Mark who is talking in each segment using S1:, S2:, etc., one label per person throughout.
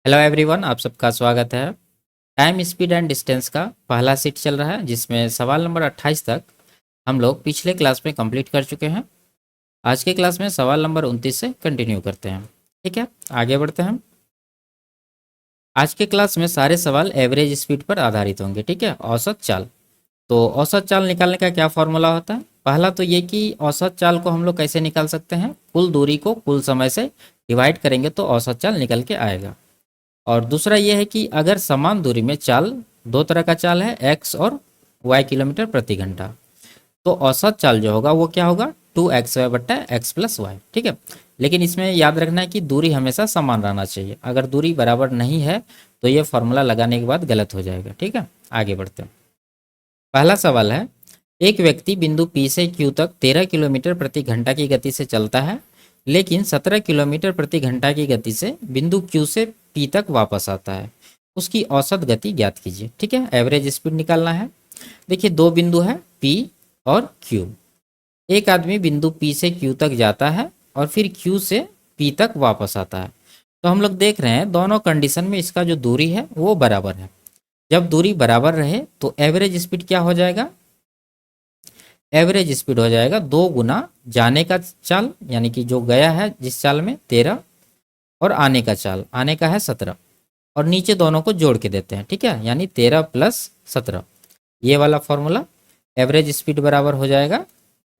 S1: Hello everyone, आप सबका स्वागत है। टाइम स्पीड एंड डिस्टेंस का पहला सीट चल रहा है, जिसमें सवाल नंबर 28 तक हम लोग पिछले क्लास में कंप्लीट कर चुके हैं। आज के क्लास में सवाल नंबर 29 से कंटिन्यू करते हैं। ठीक है, आगे बढ़ते हैं। आज के क्लास में सारे सवाल एवरेज स्पीड पर आधारित होंगे। ठीक है, औसत चाल। तो औसत चाल निकालने का क्या फॉर्मूला होता है? पहला तो ये कि औसत चाल को हम लोग कैसे निकाल सकते हैं, कुल दूरी को कुल समय से डिवाइड करेंगे तो औसत चाल निकल के आएगा। और दूसरा ये है कि अगर समान दूरी में चाल, दो तरह का चाल है, एक्स और वाई किलोमीटर प्रति घंटा, तो औसत चाल जो होगा वो क्या होगा, 2xy बट्टा एक्स प्लस वाई। ठीक है, लेकिन इसमें याद रखना है कि दूरी हमेशा समान रहना चाहिए। अगर दूरी बराबर नहीं है तो ये फॉर्मूला लगाने के बाद गलत हो जाएगा। ठीक है, आगे बढ़ते हैं। पहला सवाल है, एक व्यक्ति बिंदु P से Q तक 13 किलोमीटर प्रति घंटा की गति से चलता है, लेकिन 17 किलोमीटर प्रति घंटा की गति से बिंदु Q से P तक वापस आता है। उसकी औसत गति ज्ञात कीजिए। ठीक है, एवरेज स्पीड निकालना है। देखिए, दो बिंदु है P और Q। एक आदमी बिंदु P से Q तक जाता है और फिर Q से P तक वापस आता है। तो हम लोग देख रहे हैं दोनों कंडीशन में इसका जो दूरी है वो बराबर है। जब दूरी बराबर रहे तो एवरेज स्पीड क्या हो जाएगा? एवरेज स्पीड हो जाएगा 2 गुना जाने का चाल, यानी कि जो गया है जिस चाल में 13, और आने का चाल, आने का है 17, और नीचे दोनों को जोड़ के देते हैं। ठीक है, यानी 13 प्लस 17, ये वाला फॉर्मूला। एवरेज स्पीड बराबर हो जाएगा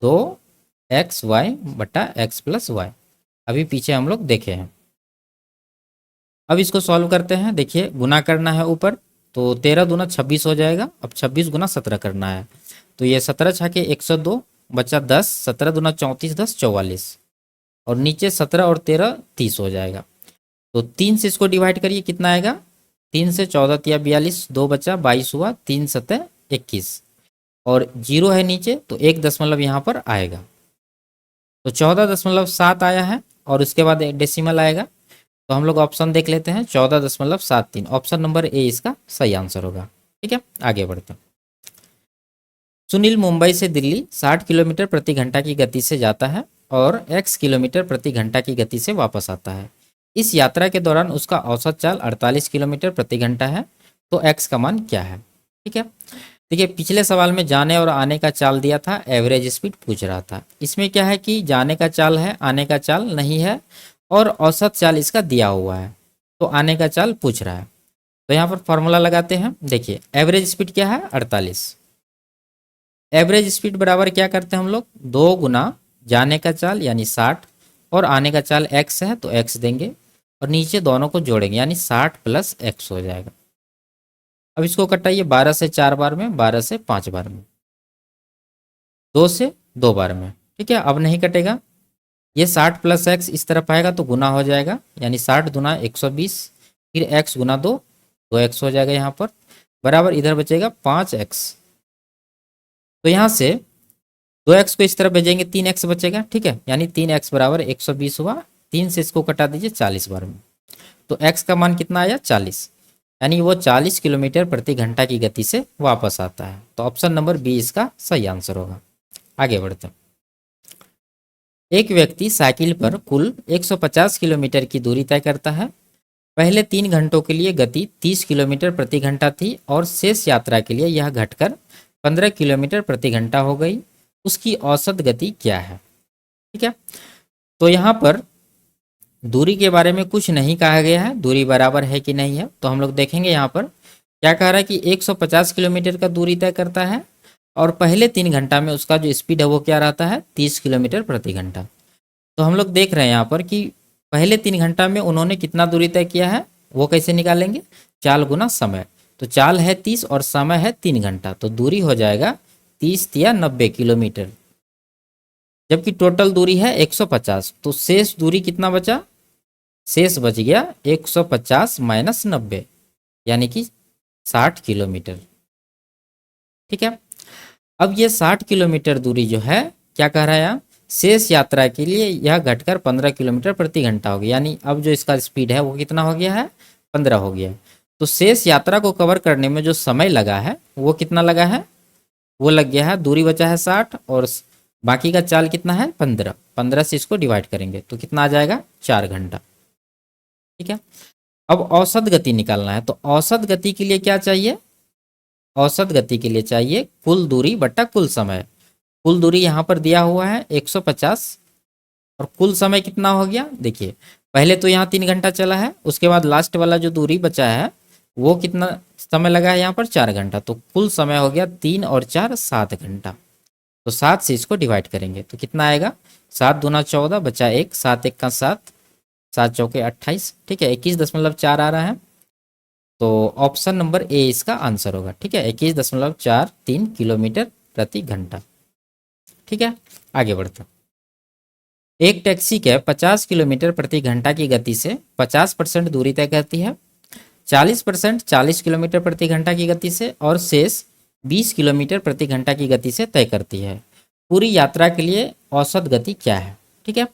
S1: 2xy बटा एक्स प्लस वाई। अभी पीछे हम लोग देखे हैं। अब इसको सॉल्व करते हैं। देखिए, गुना करना है ऊपर, तो 13 दूना 26 हो जाएगा। अब 26 गुना 17 करना है, तो ये 17 छाके 102 बचा 10, 17 दूना 34, 10 44, और नीचे 17 और 13 30 हो जाएगा। तो 3 से इसको डिवाइड करिए, कितना आएगा? 3 से 14 या 42, 2 बचा 22 हुआ, 3 सतह 21, और जीरो है नीचे तो 1 दशमलव यहाँ पर आएगा। तो 14.7 आया है, और उसके बाद डेसिमल आएगा। तो हम लोग ऑप्शन देख लेते हैं, 14.73। ऑप्शन नंबर ए इसका सही आंसर होगा। ठीक है, आगे बढ़ते हैं। सुनील मुंबई से दिल्ली 60 किलोमीटर प्रति घंटा की गति से जाता है और x किलोमीटर प्रति घंटा की गति से वापस आता है। इस यात्रा के दौरान उसका औसत चाल 48 किलोमीटर प्रति घंटा है। तो x का मान क्या है? ठीक है, देखिए, पिछले सवाल में जाने और आने का चाल दिया था, एवरेज स्पीड पूछ रहा था। इसमें क्या है कि जाने का चाल है, आने का चाल नहीं है, और औसत चाल इसका दिया हुआ है, तो आने का चाल पूछ रहा है। तो यहाँ पर फॉर्मूला लगाते हैं। देखिए, एवरेज स्पीड क्या है? 48। एवरेज स्पीड बराबर क्या करते हैं हम लोग? 2 गुना जाने का चाल यानी 60, और आने का चाल x है तो x देंगे, और नीचे दोनों को जोड़ेंगे, यानी 60 प्लस x हो जाएगा। अब इसको कटाइए, 12 से 4 बार में, 12 से 5 बार में, 2 से 2 बार में। ठीक है, अब नहीं कटेगा। ये 60 प्लस एक्स इस तरफ आएगा तो गुना हो जाएगा, यानी 60 दुना 120, फिर x गुना 2, 2x हो जाएगा यहाँ पर, बराबर इधर बचेगा 5x। तो यहाँ से 2x को इस तरफ भेजेंगे, 3x बचेगा। ठीक है, यानी 3x बराबर 120 हुआ। 3 से इसको कटा दीजिए 40 बार में, तो x का मान कितना आया? 40, यानी वो 40 किलोमीटर प्रति घंटा की गति से वापस आता है। तो ऑप्शन नंबर बी इसका सही आंसर होगा। आगे बढ़ते हैं। एक व्यक्ति साइकिल पर कुल 150 किलोमीटर की दूरी तय करता है। पहले 3 घंटों के लिए गति 30 किलोमीटर प्रति घंटा थी, और शेष यात्रा के लिए यह घटकर 15 किलोमीटर प्रति घंटा हो गई। उसकी औसत गति क्या है? ठीक है, तो यहाँ पर दूरी के बारे में कुछ नहीं कहा गया है, दूरी बराबर है कि नहीं है। तो हम लोग देखेंगे यहाँ पर क्या कह रहा है कि 150 किलोमीटर का दूरी तय करता है, और पहले 3 घंटा में उसका जो स्पीड है वो क्या रहता है? 30 किलोमीटर प्रति घंटा। तो हम लोग देख रहे हैं यहाँ पर कि पहले 3 घंटा में उन्होंने कितना दूरी तय किया है, वो कैसे निकालेंगे? चाल गुना समय। तो चाल है 30 और समय है 3 घंटा, तो दूरी हो जाएगा 30 या 90 किलोमीटर, जबकि टोटल दूरी है 150। तो शेष दूरी कितना बचा? शेष बच गया 150 माइनस 90, यानी कि 60 किलोमीटर। ठीक है, अब ये 60 किलोमीटर दूरी जो है, क्या कह रहा है यहाँ? शेष यात्रा के लिए यह घटकर 15 किलोमीटर प्रति घंटा हो गया, यानी अब जो इसका स्पीड है वो कितना हो गया है? 15 हो गया है। तो शेष यात्रा को कवर करने में जो समय लगा है वो कितना लगा है? वो लग गया है, दूरी बचा है 60, और बाकी का चाल कितना है? 15। 15 से इसको डिवाइड करेंगे तो कितना आ जाएगा? 4 घंटा। ठीक है, अब औसत गति निकालना है, तो औसत गति के लिए क्या चाहिए? औसत गति के लिए चाहिए कुल दूरी बटा कुल समय। कुल दूरी यहाँ पर दिया हुआ है 150 और कुल समय कितना हो गया देखिए, पहले तो यहाँ 3 घंटा चला है, उसके बाद लास्ट वाला जो दूरी बचा है वो कितना समय लगा है यहाँ पर 4 घंटा, तो कुल समय हो गया 3 और 4 7 घंटा। तो 7 से इसको डिवाइड करेंगे तो कितना आएगा, 7 दूना 14 बचा 1, 7 1 का 7, 7 चौके 28, ठीक है 21.4 आ रहा है। तो ऑप्शन नंबर ए इसका आंसर होगा, ठीक है 21.43 किलोमीटर प्रति घंटा। ठीक है, आगे बढ़ते हैं। एक टैक्सी कैब 50 किलोमीटर प्रति घंटा की गति से 50% दूरी तय करती है, 40% 40 किलोमीटर प्रति घंटा की गति से और शेष 20 किलोमीटर प्रति घंटा की गति से तय करती है। पूरी यात्रा के लिए औसत गति क्या है? ठीक है,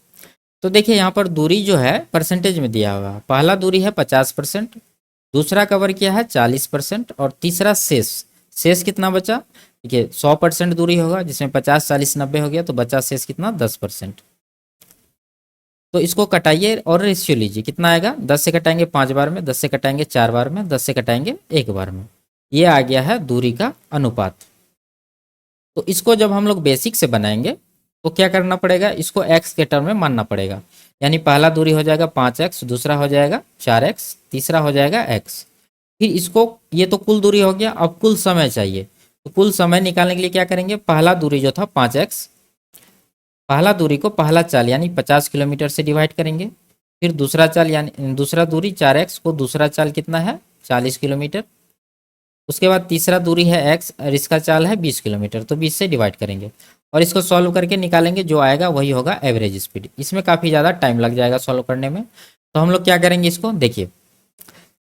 S1: तो देखिए यहाँ पर दूरी जो है परसेंटेज में दिया हुआ है। पहला दूरी है 50%, दूसरा कवर किया है 40% और तीसरा शेष। शेष कितना बचा? देखिए 100% दूरी होगा जिसमें 50 40 90 हो गया, तो बचा शेष कितना 10%। तो इसको कटाइए और रेशियो लीजिए, कितना आएगा 10 से कटाएंगे 5 बार में, 10 से कटाएंगे 4 बार में, 10 से कटाएंगे 1 बार में। ये आ गया है दूरी का अनुपात। तो इसको जब हम लोग बेसिक से बनाएंगे तो क्या करना पड़ेगा, इसको x के टर्म में मानना पड़ेगा। यानी पहला दूरी हो जाएगा 5x, दूसरा हो जाएगा 4x, तीसरा हो जाएगा x। फिर इसको, ये तो कुल दूरी हो गया, अब कुल समय चाहिए। तो कुल समय निकालने के लिए क्या करेंगे, पहला दूरी जो था 5x, पहला दूरी को पहला चाल यानी 50 किलोमीटर से डिवाइड करेंगे। फिर दूसरा चाल यानी दूसरा दूरी 4x को दूसरा चाल कितना है 40 किलोमीटर। उसके बाद तीसरा दूरी है x और इसका चाल है 20 किलोमीटर, तो 20 से डिवाइड करेंगे और इसको सॉल्व करके निकालेंगे, जो आएगा वही होगा एवरेज स्पीड। इसमें काफ़ी ज़्यादा टाइम लग जाएगा सॉल्व करने में, तो हम लोग क्या करेंगे इसको देखिए,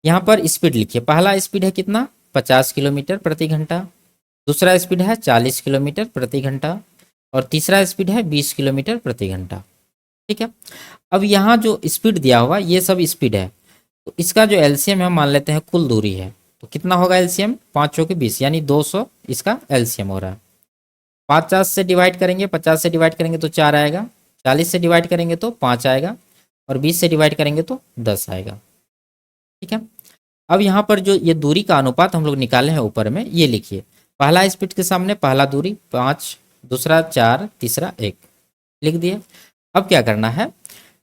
S1: यहाँ पर स्पीड लिखिए। पहला स्पीड है कितना 50 किलोमीटर प्रति घंटा, दूसरा स्पीड है 40 किलोमीटर प्रति घंटा और तीसरा स्पीड है 20 किलोमीटर प्रति घंटा। ठीक है, अब यहाँ जो स्पीड दिया हुआ ये सब स्पीड है, तो इसका जो एलसीएम है मान लेते हैं कुल दूरी है, तो कितना होगा एलसीएम 5 चौके 20 यानी 200 इसका एलसीएम हो रहा है। 50 से डिवाइड करेंगे, 50 से डिवाइड करेंगे तो 4 आएगा, 40 से डिवाइड करेंगे तो 5 आएगा और 20 से डिवाइड करेंगे तो 10 आएगा। ठीक है, अब यहाँ पर जो ये दूरी का अनुपात हम लोग निकाले हैं ऊपर में, ये लिखिए। पहला स्पीड के सामने पहला दूरी 5, दूसरा 4, तीसरा 1 लिख दिए। अब क्या करना है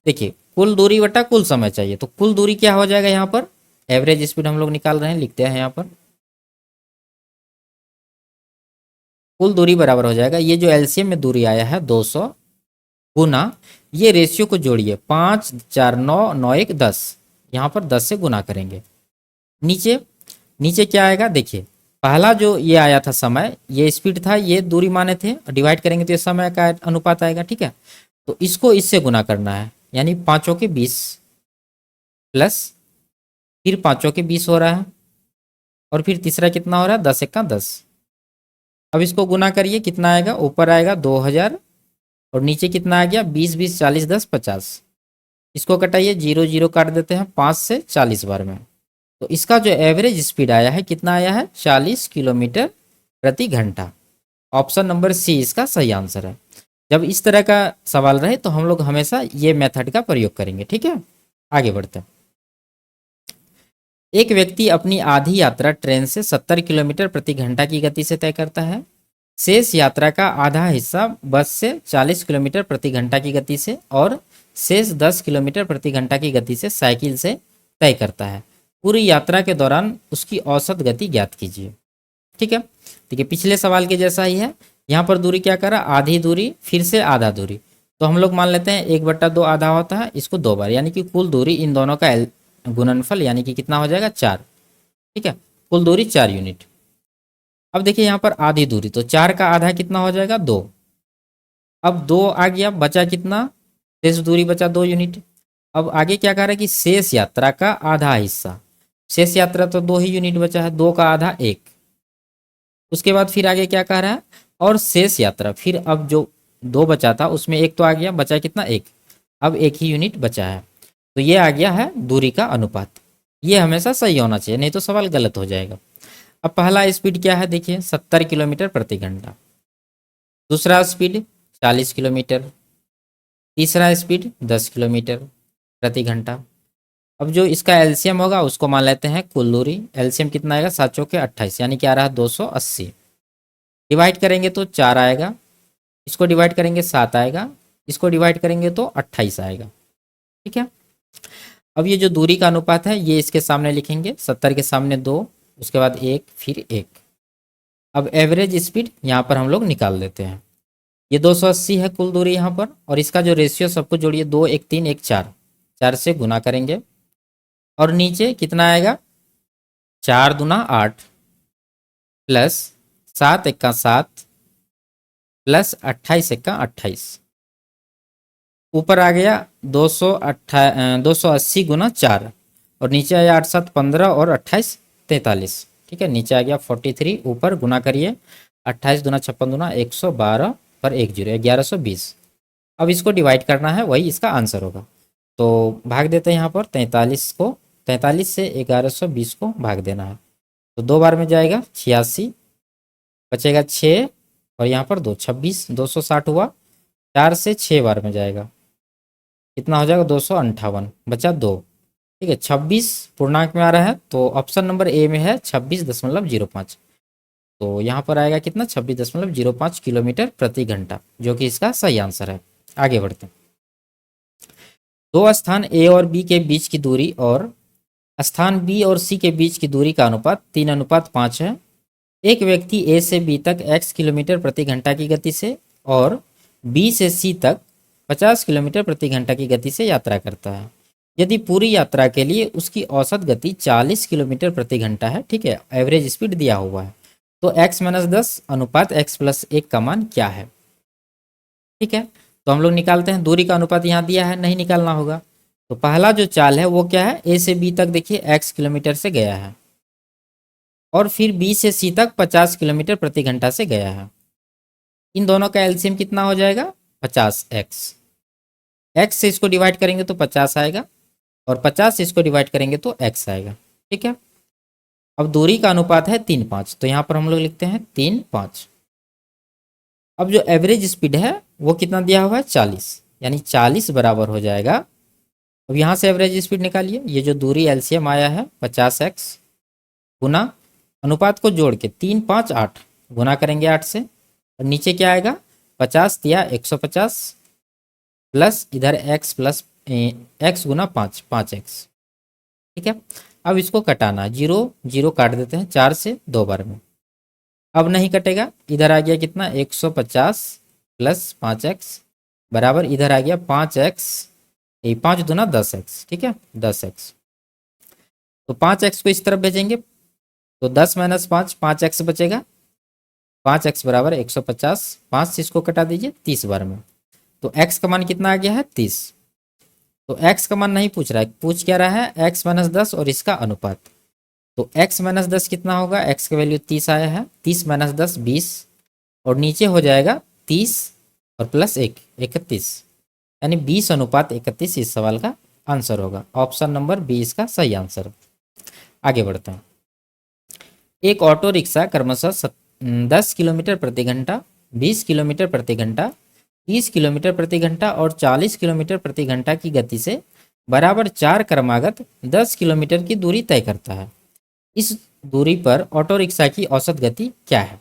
S1: देखिए, कुल दूरी बटा कुल समय चाहिए, तो कुल दूरी क्या हो जाएगा, यहाँ पर एवरेज स्पीड हम लोग निकाल रहे हैं, लिखते हैं यहाँ पर कुल दूरी बराबर हो जाएगा, ये जो एलसीएम में दूरी आया है 200 गुना, ये रेशियो को जोड़िए 5 4 9 9 1 10, यहाँ पर 10 से गुना करेंगे। नीचे नीचे क्या आएगा देखिए, पहला जो ये आया था समय, ये स्पीड था, ये दूरी माने थे, डिवाइड करेंगे तो ये समय का अनुपात आएगा। ठीक है, तो इसको इससे गुना करना है, यानी 5 चौके 20 प्लस फिर 5 चौके 20 हो रहा है और फिर तीसरा कितना हो रहा है 10 1 10। अब इसको गुना करिए, कितना आएगा, ऊपर आएगा 2000 और नीचे कितना आ गया 20 20 40 10 50। इसको कटाइए, 0 0 काट देते हैं 5 से 40 बार में, तो इसका जो एवरेज स्पीड आया है कितना आया है 40 किलोमीटर प्रति घंटा। ऑप्शन नंबर सी इसका सही आंसर है। जब इस तरह का सवाल रहे तो हम लोग हमेशा ये मेथड का प्रयोग करेंगे। ठीक है, आगे बढ़ते हैं। एक व्यक्ति अपनी आधी यात्रा ट्रेन से 70 किलोमीटर प्रति घंटा की गति से तय करता है, शेष यात्रा का आधा हिस्सा बस से 40 किलोमीटर प्रति घंटा की गति से और शेष 10 किलोमीटर प्रति घंटा की गति से साइकिल से तय करता है। पूरी यात्रा के दौरान उसकी औसत गति ज्ञात कीजिए। ठीक है, देखिए पिछले सवाल के जैसा ही है, यहाँ पर दूरी क्या करा, आधी दूरी फिर से आधा दूरी, तो हम लोग मान लेते हैं 1/2 आधा होता है, इसको 2 बार, यानी कि कुल दूरी इन दोनों का गुणनफल यानी कि कितना हो जाएगा 4। ठीक है, कुल दूरी 4 यूनिट। अब देखिए यहाँ पर आधी दूरी, तो 4 का आधा कितना हो जाएगा 2। अब 2 आ गया, बचा कितना, शेष दूरी बचा 2 यूनिट। अब आगे क्या कह रहा है कि शेष यात्रा का आधा हिस्सा, शेष यात्रा तो 2 ही यूनिट बचा है, 2 का आधा 1। उसके बाद फिर आगे क्या कह रहा है, और शेष यात्रा, फिर अब जो 2 बचा था उसमें 1 तो आ गया, बचा कितना 1, अब 1 ही यूनिट बचा है, तो ये आ गया है दूरी का अनुपात। ये हमेशा सही होना चाहिए, नहीं तो सवाल गलत हो जाएगा। अब पहला स्पीड क्या है देखिए 70 किलोमीटर प्रति घंटा, दूसरा स्पीड 40 किलोमीटर, तीसरा स्पीड 10 किलोमीटर प्रति घंटा अब जो इसका एलसीएम होगा उसको मान लेते हैं कुल दूरी। एलसीएम कितना आएगा, 7 चौके 28, यानी क्या आ रहा है 280। डिवाइड करेंगे तो 4 आएगा, इसको डिवाइड करेंगे 7 आएगा, इसको डिवाइड करेंगे तो 28 आएगा। ठीक है। अब ये जो दूरी का अनुपात है ये इसके सामने लिखेंगे, 70 के सामने 2, उसके बाद 1, फिर 1। अब एवरेज स्पीड यहाँ पर हम लोग निकाल देते हैं। ये 280 है कुल दूरी यहाँ पर, और इसका जो रेशियो सबको जोड़िए, 2 1 3 1 4, 4 से गुना करेंगे। और नीचे कितना आएगा, 4 दूना 8 प्लस 7 एक्का 7 प्लस 28 एक्का 28। ऊपर आ गया 280 गुना 4, और नीचे आया 8 7 15 और 28 43। ठीक है, नीचे आ गया 43, ऊपर गुना करिए, 28 दूना 56 दूना 112 पर 1 जीरो 1120। अब इसको डिवाइड करना है, वही इसका आंसर होगा। तो भाग देते हैं यहाँ पर 43 को, 43 से 1120 को भाग देना है। तो 2 बार में जाएगा 86, बचेगा 6, और यहाँ पर 2 26, 260 हुआ। 4 से 6 बार में जाएगा, कितना हो जाएगा 258, बचा 2। ठीक है, 26 पूर्णांक में आ रहा है, तो ऑप्शन नंबर ए में है 26.05। तो यहाँ पर आएगा कितना, 26.05 किलोमीटर प्रति घंटा, जो कि इसका सही आंसर है। आगे बढ़ते हैं। दो स्थान ए और बी के बीच की दूरी और स्थान बी और सी के बीच की दूरी का अनुपात 3:5 है। एक व्यक्ति ए से बी तक x किलोमीटर प्रति घंटा की गति से और बी से सी तक 50 किलोमीटर प्रति घंटा की गति से यात्रा करता है। यदि पूरी यात्रा के लिए उसकी औसत गति 40 किलोमीटर प्रति घंटा है, ठीक है, एवरेज स्पीड दिया हुआ है, तो x-10 अनुपात x+1 का मान क्या है। ठीक है, तो हम लोग निकालते हैं। दूरी का अनुपात यहाँ दिया है, नहीं निकालना होगा। तो पहला जो चाल है वो क्या है, ए से बी तक देखिए x किलोमीटर से गया है, और फिर बी से सी तक 50 किलोमीटर प्रति घंटा से गया है। इन दोनों का एलसीएम कितना हो जाएगा, 50x। x से इसको डिवाइड करेंगे तो 50 आएगा, और 50 से इसको डिवाइड करेंगे तो x आएगा। ठीक है, अब दूरी का अनुपात है 3:5, तो यहाँ पर हम लोग लिखते हैं 3:5। अब जो एवरेज स्पीड है वो कितना दिया हुआ है, 40, यानी 40 बराबर हो जाएगा। अब यहाँ से एवरेज स्पीड निकालिए। ये जो दूरी एलसीएम आया है 50x गुना अनुपात को जोड़ के 3 5 8 गुना करेंगे 8 से, और नीचे क्या आएगा, 50 दिया 150 प्लस इधर x प्लस x गुना 5 5x। ठीक है, अब इसको कटाना, 0 0 काट देते हैं 4 से 2 बार में। अब नहीं कटेगा, इधर आ गया कितना, 150 प्लस 5x बराबर इधर आ गया 5x, 5 दूना 10x। ठीक है, 10x। तो 5x को इस तरफ भेजेंगे, तो 10 - 5 5x बचेगा। 5x बराबर 150, 5 से इसको कटा दीजिए 30 बार में, तो x का मान कितना आ गया है, 30। तो x का मान नहीं पूछ रहा है, पूछ क्या रहा है, x-10 और इसका अनुपात। तो x-10 कितना होगा, x का वैल्यू 30 आया है, 30 - 10 20, और नीचे हो जाएगा 30 और प्लस 1 31, यानी 20:31 इस सवाल का आंसर होगा। ऑप्शन नंबर बी इसका सही आंसर। आगे बढ़ते हैं। एक ऑटो रिक्शा क्रमशः 10 किलोमीटर प्रति घंटा, 20 किलोमीटर प्रति घंटा, 30 किलोमीटर प्रति घंटा और 40 किलोमीटर प्रति घंटा की गति से बराबर 4 क्रमागत 10 किलोमीटर की दूरी तय करता है। इस दूरी पर ऑटो रिक्शा की औसत गति क्या है।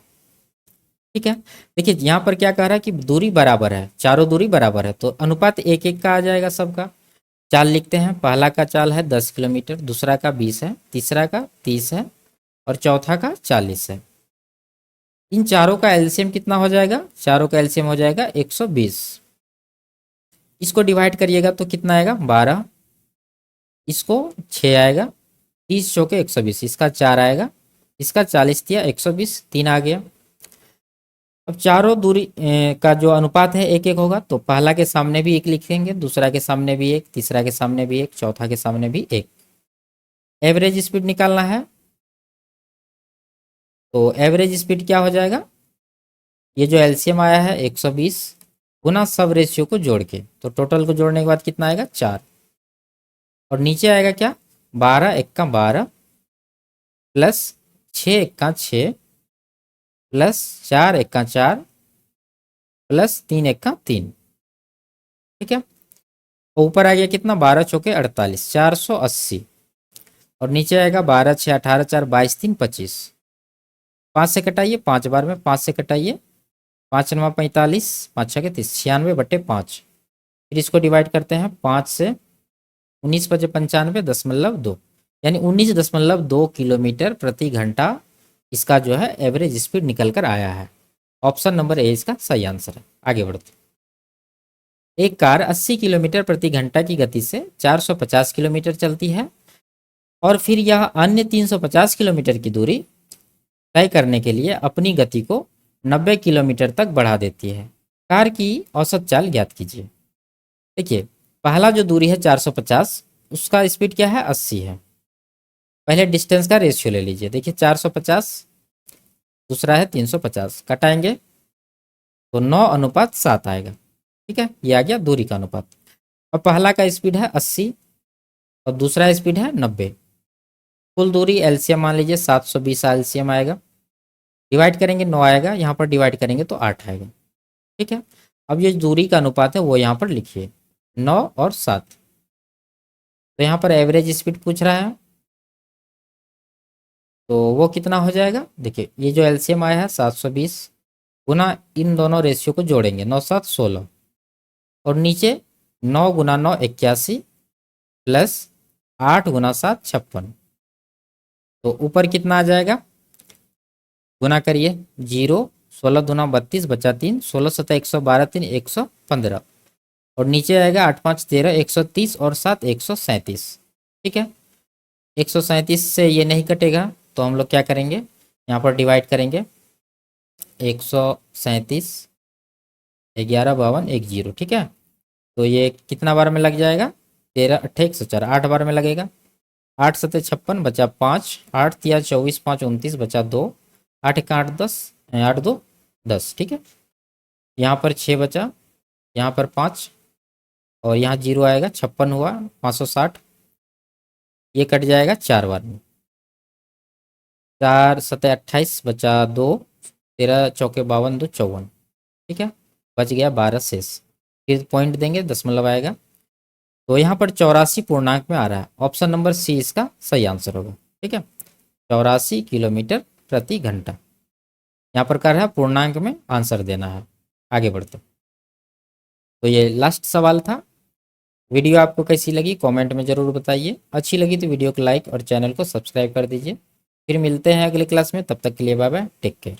S1: ठीक है, देखिए यहाँ पर क्या कह रहा है कि दूरी बराबर है, चारों दूरी बराबर है, तो अनुपात 1:1 का आ जाएगा सबका। चाल लिखते हैं, पहला का चाल है 10 किलोमीटर, दूसरा का 20 है, तीसरा का 30 है, और चौथा का 40 है। इन चारों का एलसीएम कितना हो जाएगा, चारों का एलसीएम हो जाएगा 120। इसको डिवाइड करिएगा तो कितना आएगा, 12, इसको 6 आएगा, 30 चौके 120, इसका 4 आएगा, इसका 40 दिया 120, 3 आ गया। अब चारों दूरी का जो अनुपात है 1:1 होगा, तो पहला के सामने भी 1 लिखेंगे, दूसरा के सामने भी 1, तीसरा के सामने भी 1, चौथा के सामने भी 1। एवरेज स्पीड निकालना है, तो एवरेज स्पीड क्या हो जाएगा, ये जो एलसीएम आया है 120 गुना सब रेशियो को जोड़ के, तो टोटल को जोड़ने के बाद कितना आएगा, 4, और नीचे आएगा क्या, 12 Ekka 12 plus 6 Ekka 6 plus 4 Ekka 4 plus 3 Ekka 3। ठीक है, ऊपर आ गया कितना, 12 चौके 48, 480। और नीचे आएगा 12 6 18 4 22 3 25। 5 से कटाइए, 5 बार में 5 से कटाइए, 5 9 45, 5 6 30, 96/5। फिर इसको डिवाइड करते हैं 5 से, 19/95 यानी 19.2 किलोमीटर प्रति घंटा इसका जो है एवरेज स्पीड निकल कर आया है। ऑप्शन नंबर ए इसका सही आंसर है। आगे बढ़ते, एक कार 80 किलोमीटर प्रति घंटा की गति से 450 किलोमीटर चलती है और फिर यह अन्य 350 किलोमीटर की दूरी तय करने के लिए अपनी गति को 90 किलोमीटर तक बढ़ा देती है। कार की औसत चाल ज्ञात कीजिए। देखिए, पहला जो दूरी है 450, उसका स्पीड क्या है, 80 है। पहले डिस्टेंस का रेशियो ले लीजिए। देखिए 450, दूसरा है 350, कटाएंगे तो 9:7 आएगा। ठीक है, ये आ गया दूरी का अनुपात। अब पहला का स्पीड है 80 और दूसरा स्पीड है 90। कुल दूरी एलसीएम मान लीजिए 720 एलसीएम आएगा। डिवाइड करेंगे 9 आएगा, यहाँ पर डिवाइड करेंगे तो 8 आएगा। ठीक है, अब ये दूरी का अनुपात है वो यहाँ पर लिखिए, 9 और 7। तो यहाँ पर एवरेज स्पीड पूछ रहा है तो वो कितना हो जाएगा। देखिए ये जो एलसीएम आया है 720 गुना इन दोनों रेशियो को जोड़ेंगे, 9 7 16 और नीचे 9 गुना 9 81 प्लस 8 गुना 7 56। तो ऊपर कितना आ जाएगा, गुना करिए, 0 16 दूना 32 बचा 3, 16 7 112 3 115 और नीचे आएगा 8 5 13 130 और 7 137। ठीक है, 137 से ये नहीं कटेगा तो हम लोग क्या करेंगे, यहाँ पर डिवाइड करेंगे, 137 11 52 10। ठीक है, तो ये कितना बार में लग जाएगा, 13 8 104, 8 बार में लगेगा। 8 7 56 बचा 5, 8 3 24 5 29 बचा 2, 8 1 8 10, 8 2 10। ठीक है, यहाँ पर 6 बचा, यहाँ पर 5 और यहाँ 0 आएगा, 56 हुआ 560, ये कट जाएगा 4 बार में। 4 7 28 बचा 2, 13 चौके 52 2 54। ठीक है, बच गया 12 शेष। फिर पॉइंट देंगे, दशमलव आएगा। तो यहाँ पर 84 पूर्णांक में आ रहा है। ऑप्शन नंबर सी इसका सही आंसर होगा। ठीक है, 84 किलोमीटर प्रति घंटा यहाँ पर कर रहा है, पूर्णांक में आंसर देना है। आगे बढ़ते, तो ये लास्ट सवाल था। वीडियो आपको कैसी लगी कमेंट में ज़रूर बताइए। अच्छी लगी तो वीडियो को लाइक और चैनल को सब्सक्राइब कर दीजिए। फिर मिलते हैं अगले क्लास में, तब तक के लिए बाय बाय, टेक केयर।